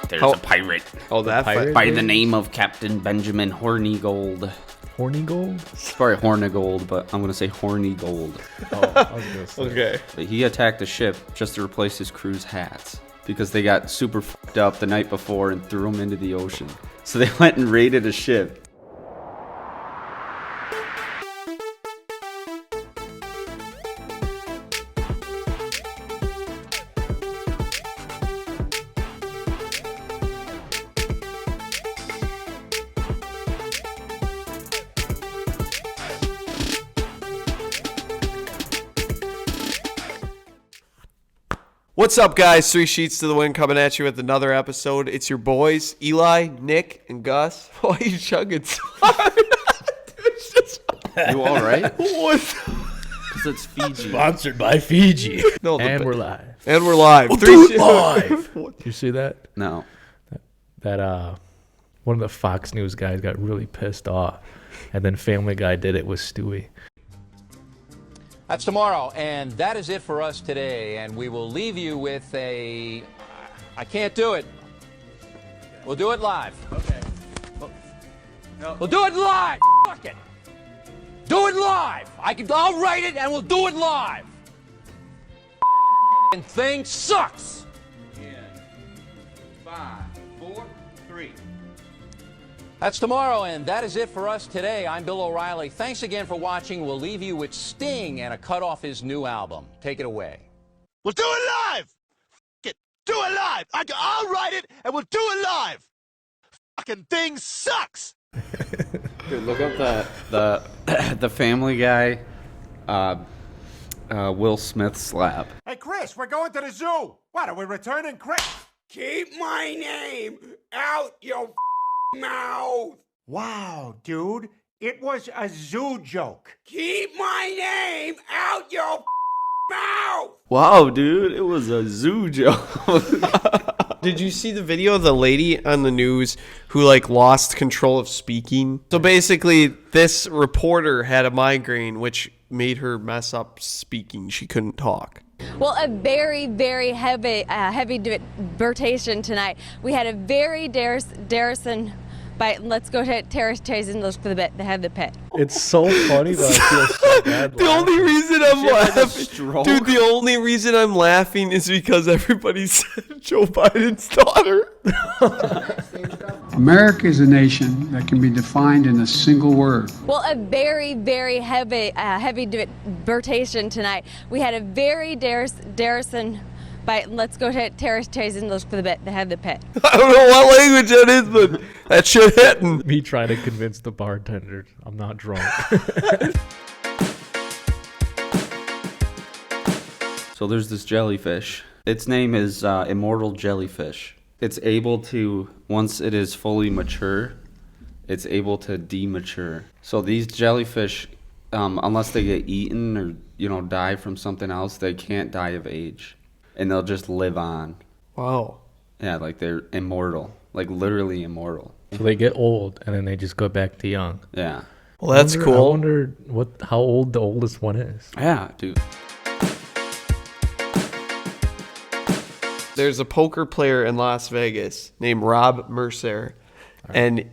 There's a pirate. Oh, that pirate by the name of Captain Benjamin Hornigold. Hornigold? It's probably Hornigold, but I'm going to say Hornigold. Oh, I was gonna say. Okay. But he attacked a ship just to replace his crew's hats because they got super fucked up the night before and threw them into the ocean. So they went and raided a ship. What's up, guys? 3 Sheets to the Wind coming at you with another episode. It's your boys, Eli, Nick, and Gus. Why are you chugging so hard? You all right? What? Because it's Fiji. Sponsored by Fiji. No, And we're live. And we're live. Live. Did you see that? No. That one of the Fox News guys got really pissed off, and then Family Guy did it with Stewie. That's tomorrow, and that is it for us today. And we will leave you with a... I can't do it. We'll do it live. Okay. We'll do it live. Fuck it. Do it live. I'll write it, and we'll do it live. And thing sucks. In 5, 4, 3. That's tomorrow, and that is it for us today. I'm Bill O'Reilly. Thanks again for watching. We'll leave you with Sting and a cut off his new album. Take it away. We'll do it live! F*** it. Do it live! I'll write it, and we'll do it live! Fucking thing sucks! Dude, look up the Family Guy Will Smith slap. Hey, Chris, we're going to the zoo. What, are we returning Chris? Keep my name out your mouth. Wow, dude. It was a zoo joke. Keep my name out your mouth. Wow, dude, it was a zoo joke. Did you see the video of the lady on the news who lost control of speaking? So basically, this reporter had a migraine, which made her mess up speaking. She couldn't talk. Well, a very, very heavy debatation tonight. We had a very Darrison. Let's go to Terrace and look for the head of the pit. It's so funny that I feel so bad. The only reason I'm laughing, stroke? dude, the only reason I'm laughing is because everybody said Joe Biden's daughter. America is a nation that can be defined in a single word. Well, a very, very heavy debatation tonight. We had a very Darrison. Let's go to Terrace and look for the head of the pit. I don't know what language that is, but that shit hitting. Me trying to convince the bartender I'm not drunk. So there's this jellyfish. Its name is Immortal Jellyfish. It's able to, once it is fully mature, it's able to demature. So these jellyfish, unless they get eaten or die from something else, they can't die of age. And they'll just live on. Wow. Yeah, they're immortal. Literally immortal. So they get old, and then they just go back to young. Yeah. Well, that's cool. I wonder how old the oldest one is. Yeah, dude. There's a poker player in Las Vegas named Rob Mercer, and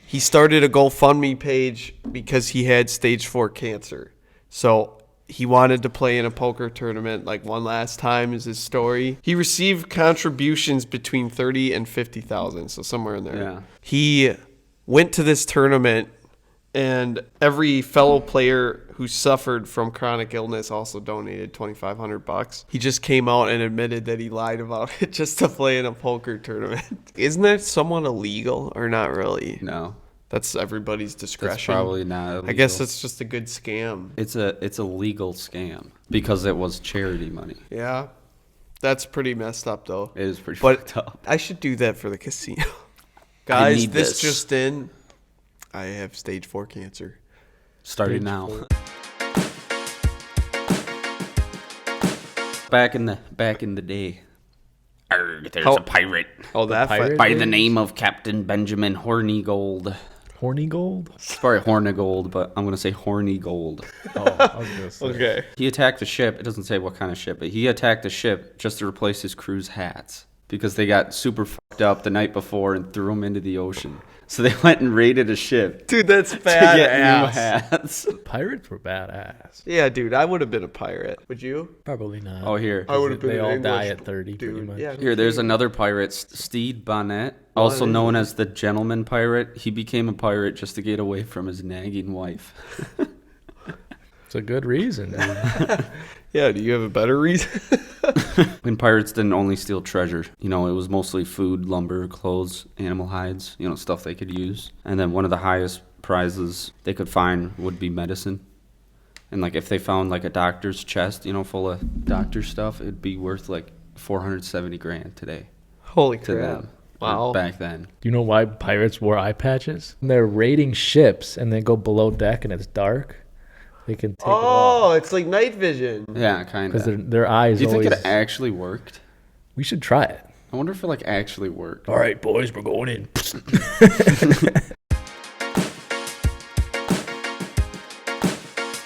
he started a GoFundMe page because he had stage 4 cancer. So he wanted to play in a poker tournament one last time is his story. He received contributions between 30 and 50,000, so somewhere in there. Yeah. He went to this tournament, and every fellow player who suffered from chronic illness also donated $2,500. He just came out and admitted that he lied about it just to play in a poker tournament. Isn't that somewhat illegal or not really? No. That's everybody's discretion. That's probably not illegal. I guess it's just a good scam. It's a legal scam because it was charity money. Yeah. That's pretty messed up, though. It is pretty fucked up. I should do that for the casino. Guys, need this this. just in. I have stage 4 cancer. Starting now. Back in the day. There's a pirate. Oh, that pirate? By the name of Captain Benjamin Hornigold. Hornigold? It's probably Hornigold, but I'm going to say Hornigold. Oh, I was going to say. Okay. He attacked a ship. It doesn't say what kind of ship, but he attacked a ship just to replace his crew's hats because they got super fucked up the night before and threw them into the ocean. So they went and raided a ship. Dude, that's to get new badass. hats. Pirates were badass. Yeah, dude, I would have been a pirate. Would you? Probably not. Oh, here. I would have been They an all English die at 30, pretty dude. much. Yeah, Here, there's another pirate, Steed Bonnet, also known as the Gentleman Pirate. He became a pirate just to get away from his nagging wife. It's a good reason, dude. Yeah, do you have a better reason? And pirates didn't only steal treasure. You know, it was mostly food, lumber, clothes, animal hides, you know, stuff they could use. And then one of the highest prizes they could find would be medicine. And like if they found like a doctor's chest, you know, full of doctor stuff, it'd be worth like 470 grand today Holy to crap. them. Wow. Back then. Do you know why pirates wore eye patches? When they're raiding ships and they go below deck and it's dark, they can take it off. Oh, it's like night vision. Yeah, kind Because of. their eyes Do you think always... it actually worked? We should try it. I wonder if it like actually worked. All right, boys, we're going in.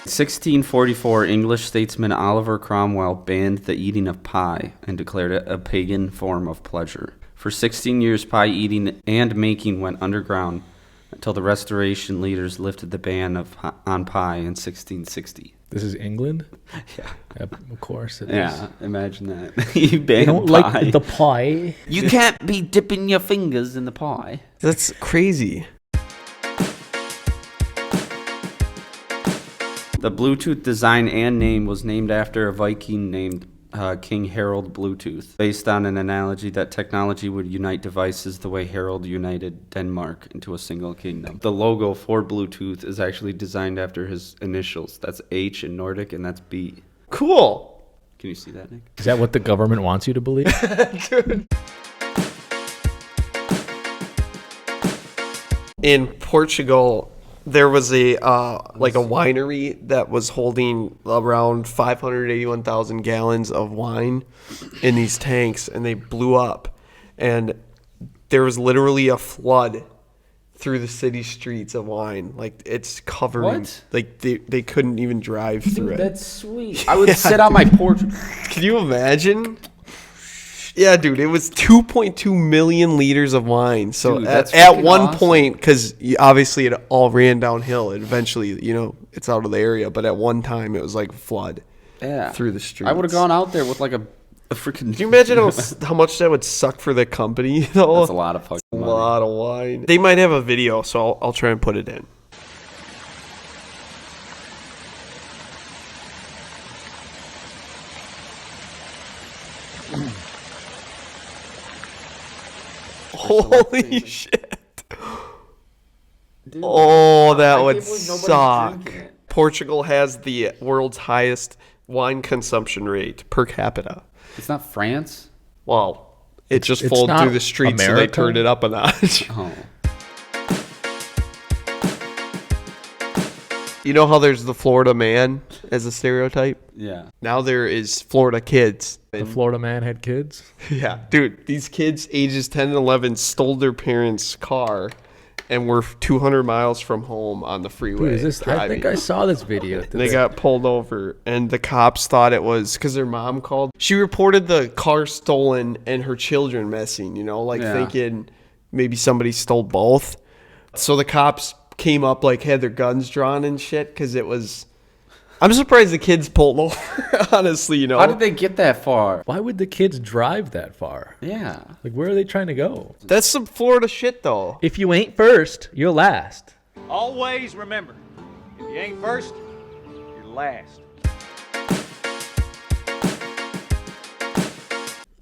1644, English statesman Oliver Cromwell banned the eating of pie and declared it a pagan form of pleasure. For 16 years, pie eating and making went underground until the Restoration leaders lifted the ban on pie in 1660. This is England? Yeah. Of course it is. Yeah, imagine that. You They ban don't pie. like the pie. You can't be dipping your fingers in the pie. That's crazy. The Bluetooth design and name was named after a Viking named King Harold Bluetooth, based on an analogy that technology would unite devices the way Harold united Denmark into a single kingdom. The logo for Bluetooth is actually designed after his initials. That's H in Nordic, and that's B. Cool. Can you see that, Nick? Is that what the government wants you to believe? Dude. In Portugal, there was a winery that was holding around 581,000 gallons of wine in these tanks, and they blew up. And there was literally a flood through the city streets of wine. Like, it's covered. What? Like, they couldn't even drive through it. That's sweet. I would sit on my porch. Can you imagine? Yeah, dude, it was 2.2 million liters of wine. So Dude, that's at freaking one awesome. point, because obviously it all ran downhill, and eventually, you know, it's out of the area. But at one time, it was like a flood Yeah. through the streets. I would have gone out there with like a freaking... Can you imagine how much that would suck for the company? Though? That's a lot of fucking A money. lot of wine. They might have a video, so I'll try and put it in. Holy shit. Dude, Oh, that I would can't believe nobody's suck. drinking it. Portugal has the world's highest wine consumption rate per capita. It's not France? Well, it just It's flowed not through the streets, so they America? turned it up a notch. Oh. You know how there's the Florida man as a stereotype? Yeah. Now there is Florida kids. The Florida man had kids? Yeah, dude, these kids ages 10 and 11 stole their parents' car and were 200 miles from home on the freeway. Dude, is this? I think I saw this video. And they got pulled over, and the cops thought it was because their mom called. She reported the car stolen and her children missing, you know, like Yeah. thinking maybe somebody stole both. So the cops came up, like, had their guns drawn and shit, because it was... I'm surprised the kids pulled over, honestly, you know. How did they get that far? Why would the kids drive that far? Yeah. Like, where are they trying to go? That's some Florida shit, though. If you ain't first, you're last. Always remember, if you ain't first, you're last.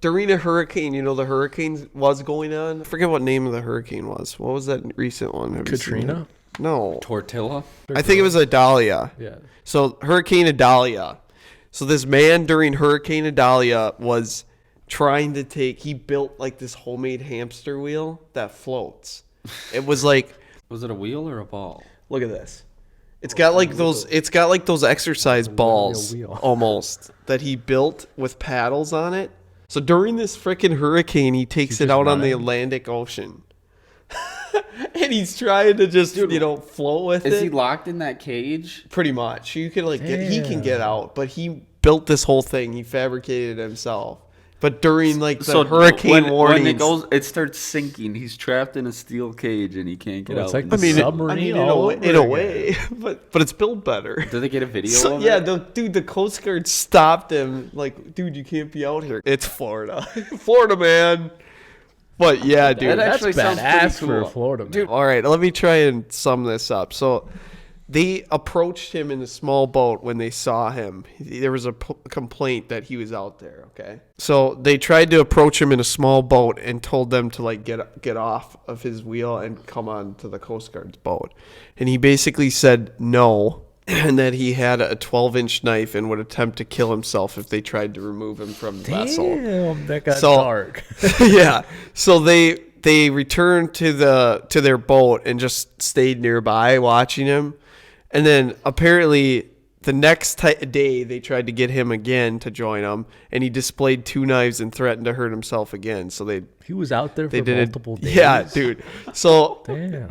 During a hurricane, you know, the hurricane was going on. I forget what name of the hurricane was. What was that recent one? Have you seen Katrina? it? No. Tortilla? I think it was Adalia. Yeah. So Hurricane Adalia. So this man during Hurricane Adalia was trying to he built like this homemade hamster wheel that floats. It was like, Was it a wheel or a ball? look at this. It's got like those exercise balls wheel. almost that he built with paddles on it. So during this freaking hurricane, he takes it out on the Atlantic Ocean. And he's trying to just, float with it. Is he locked in that cage? Pretty much. You can he can get out, but he built this whole thing. He fabricated it himself. But during like the hurricane warnings, when it starts sinking. He's trapped in a steel cage and he can't get out. It's like the submarine. in a way, but it's built better. Did they get a video of yeah, it? the Coast Guard stopped him. Like, dude, you can't be out here. It's Florida, Florida man. But yeah, dude, that actually sounds pretty badass cool. for Florida. Man. Dude, all right, let me try and sum this up. So they approached him in a small boat when they saw him. There was a complaint that he was out there, okay? So they tried to approach him in a small boat and told them to like get off of his wheel and come on to the Coast Guard's boat. And he basically said no, and that he had a 12-inch knife and would attempt to kill himself if they tried to remove him from the vessel. Damn, that got dark. Yeah. So they returned to their boat and just stayed nearby watching him. And then apparently the next day they tried to get him again to join them, and he displayed 2 knives and threatened to hurt himself again. So he was out there for multiple days. Yeah, dude. So damn.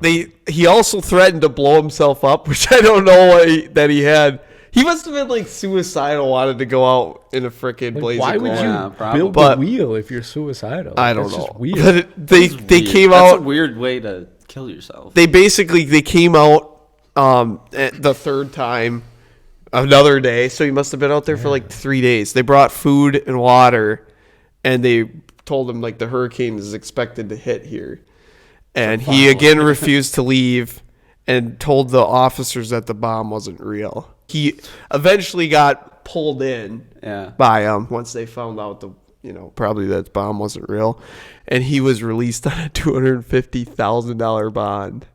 He also threatened to blow himself up, which I don't know that he had. He must have been like suicidal, wanted to go out in a freaking blazing. Why would you build the wheel if you're suicidal? I don't know. Just weird. But they came out. That's a weird way to kill yourself. They came out the third time, another day. So he must have been out there for like 3 days. They brought food and water, and they told him like the hurricane is expected to hit here. And he again refused to leave and told the officers that the bomb wasn't real. He eventually got pulled in by them once they found out probably that the bomb wasn't real. And he was released on a $250,000 bond.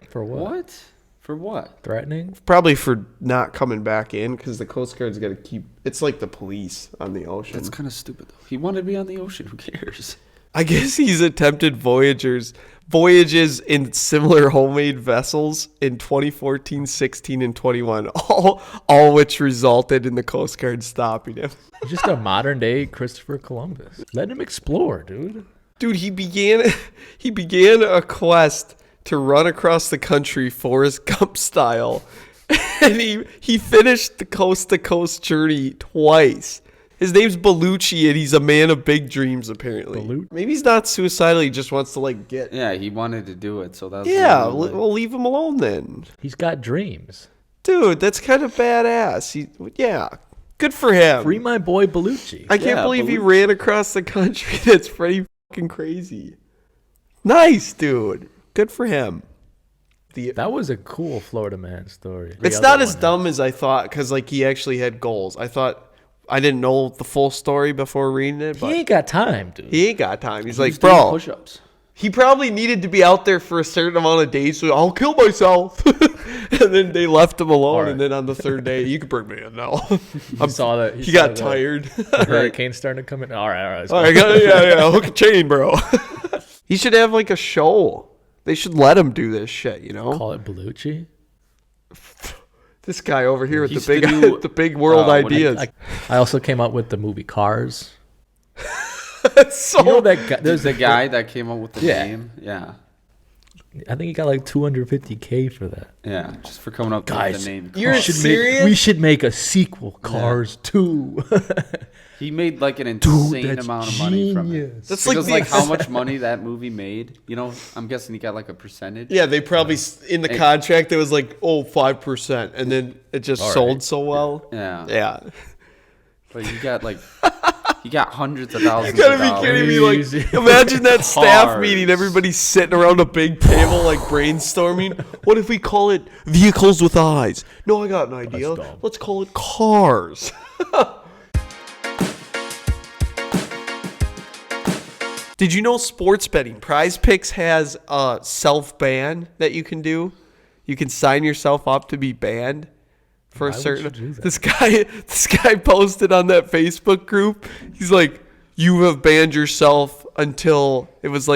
For what? For what? Threatening? Probably for not coming back in, because the Coast Guard's got to keep... It's like the police on the ocean. That's kind of stupid, though. He wanted to be on the ocean. Who cares? I guess he's attempted voyages in similar homemade vessels in 2014, 16, and 21, all which resulted in the Coast Guard stopping him. Just a modern-day Christopher Columbus. Let him explore, dude. Dude, he began a quest to run across the country Forrest Gump style, and he finished the coast-to-coast journey twice. His name's Bellucci, and he's a man of big dreams, apparently. Maybe he's not suicidal. He just wants to, get... Yeah, he wanted to do it, so that's... Yeah, we'll leave him alone then. He's got dreams. Dude, that's kind of badass. Yeah, good for him. Free my boy Bellucci. I can't believe he ran across the country. That's pretty fucking crazy. Nice, dude. Good for him. That was a cool Florida man story. It's not as dumb as I thought, because, he actually had goals. I didn't know the full story before reading it. But he ain't got time, dude. He ain't got time. He's like, bro. Push-ups. He probably needed to be out there for a certain amount of days, so I'll kill myself. And then they left him alone. Right. And then on the third day, you can bring me in now. He got tired. The hurricane's starting to come in. All right. Yeah. Hook a chain, bro. He should have a show. They should let him do this shit, Call it Bellucci. This guy over here with the big world ideas. I also came up with the movie Cars. So that guy, there's the guy that came up with the name. Yeah. I think he got $250K for that. Yeah, just for coming up with the name. You're serious? We should make a sequel, Cars 2. He made an insane amount of money from it. That's because how much money that movie made. I'm guessing he got a percentage. Yeah, they probably in the contract it was 5%, and then it just sold so well. Yeah. But you got he got hundreds of thousands. You gotta be kidding me! Imagine that staff meeting. Everybody's sitting around a big table, brainstorming. What if we call it Vehicles with Eyes? No, I got an idea. Let's call it Cars. Did you know sports betting, Prize Picks has a self-ban that you can do? You can sign yourself up to be banned for a certain... This guy posted on that Facebook group. He's like, you have banned yourself until it was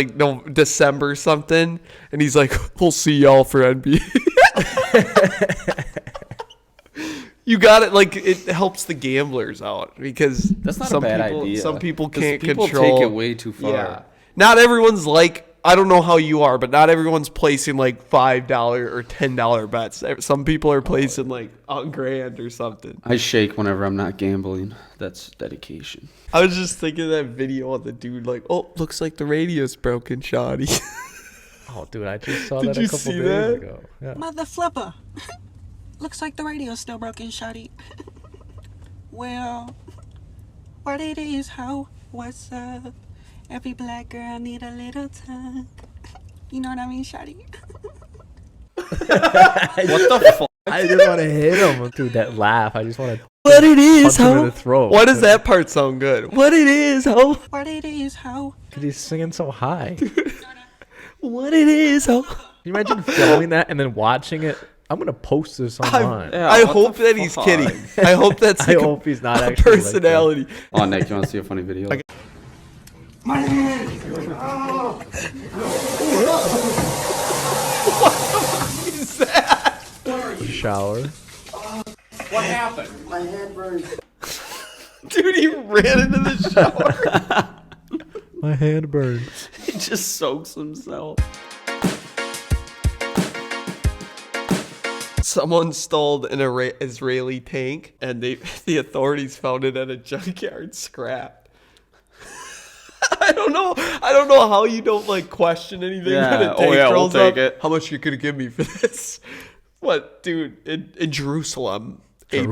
December something. And he's like, we'll see y'all for NBA. You got it. It helps the gamblers out because that's not a bad idea. Some people can't people control. take it way too far. Yeah. Not everyone's like I don't know how you are, but not everyone's placing like $5 or $10 bets. Some people are placing like $1,000 or something. I shake whenever I'm not gambling. That's dedication. I was just thinking of that video of the dude like, oh, looks like the radio's broken, shoddy. Oh, dude, I just saw Did that a you couple see days that? ago. Yeah. Mother flipper. Looks like the radio's still broken, shawty. Well, what it is, ho? What's up? Every black girl need a little tongue. You know what I mean, shawty? What the fuck? I just want to hit him through that laugh. I just want to. What it is, punch him in ho? the throat. Why does that part sound good? What it is, ho? What it is, ho? Because he's singing so high. What it is, ho? Can you imagine filming that and then watching it? I'm gonna post this online. I hope that he's fuck? kidding. I hope that's I like hope he's not a actually personality. Oh, Nick, you want to see a funny video? My hand! Is that? Shower. What happened? My hand burned. Dude, he ran into the shower. My hand burned. He just soaks himself. Someone stole an Israeli tank, and the authorities found it at a junkyard scrapped. I don't know how you don't like question anything when a tank we'll rolls take up. it. How much you could give me for this? What, dude? In Jerusalem. AP.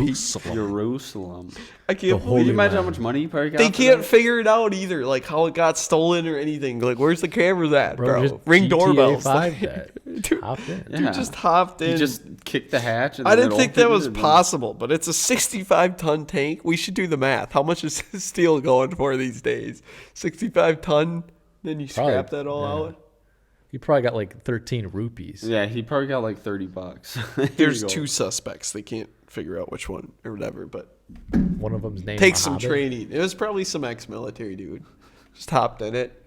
Jerusalem. I can't Can believe you imagine how land. much money you probably got? they for can't that? figure it out either, like how it got stolen or anything. Like, where's the cameras at, bro? Just Ring GTA doorbells. 5 that. Dude, Hopped in. Yeah. dude just hopped in. You just kicked the hatch. And I then didn't it think that opened was and then- possible, but it's a 65-ton tank. We should do the math. How much is steel going for these days? 65 ton? Then you Probably, scrap that all yeah. out? You probably got like 13 rupees. Yeah, he probably got like $30. Here There's you go. two suspects. They can't figure out which one or whatever, but One of them's named takes some Mohammed. training. It was probably some ex-military dude. Just hopped in it.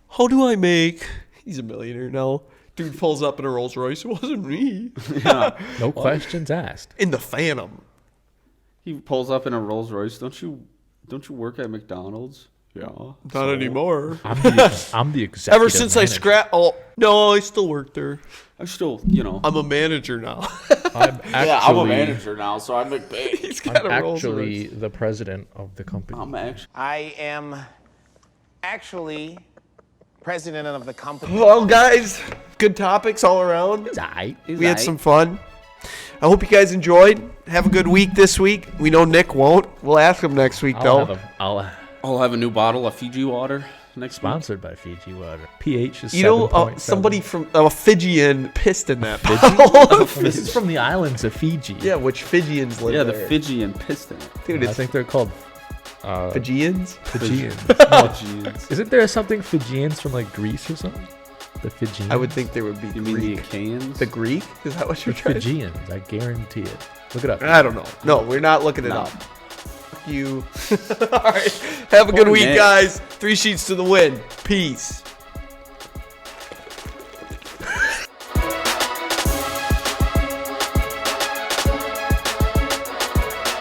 How do I make? He's a millionaire now. Dude pulls up in a Rolls Royce. It wasn't me. Yeah. No questions asked. In the Phantom. He pulls up in a Rolls Royce. Don't you work at McDonald's? Yeah. Not anymore. I'm the executive Ever since I manager. scrapped. Oh, no, I still work there. I still, I'm a manager now. I'm actually, now, so I'm McBain. He's got I'm a Rolls actually Royce. the president of the company. I'm actually. I am actually president of the company. Well, guys, good topics all around. Die. We had some fun. I hope you guys enjoyed. Have a good week this week. We know Nick won't. We'll ask him next week, though. I'll have a new bottle of Fiji water next month. Sponsored by Fiji Water. pH is You know, 7.7. somebody from a Fijian pissed in that bottle. This is from the islands of Fiji. Yeah, which Fijians live Yeah, there? the Fijian piston. Dude, I it's think they're called Fijians? Fijians. Fijians. Isn't there something Fijians from like Greece or something? The Fijians. I would think they would be You mean the Greek. Achaeans? The Greek? Is that what you're trying to say? Fijians. I guarantee it. Look it up. I don't know. No, we're not looking it No. up. Fuck you. All right. Have a good Poor week, Nick. guys. 3 sheets to the win. Peace.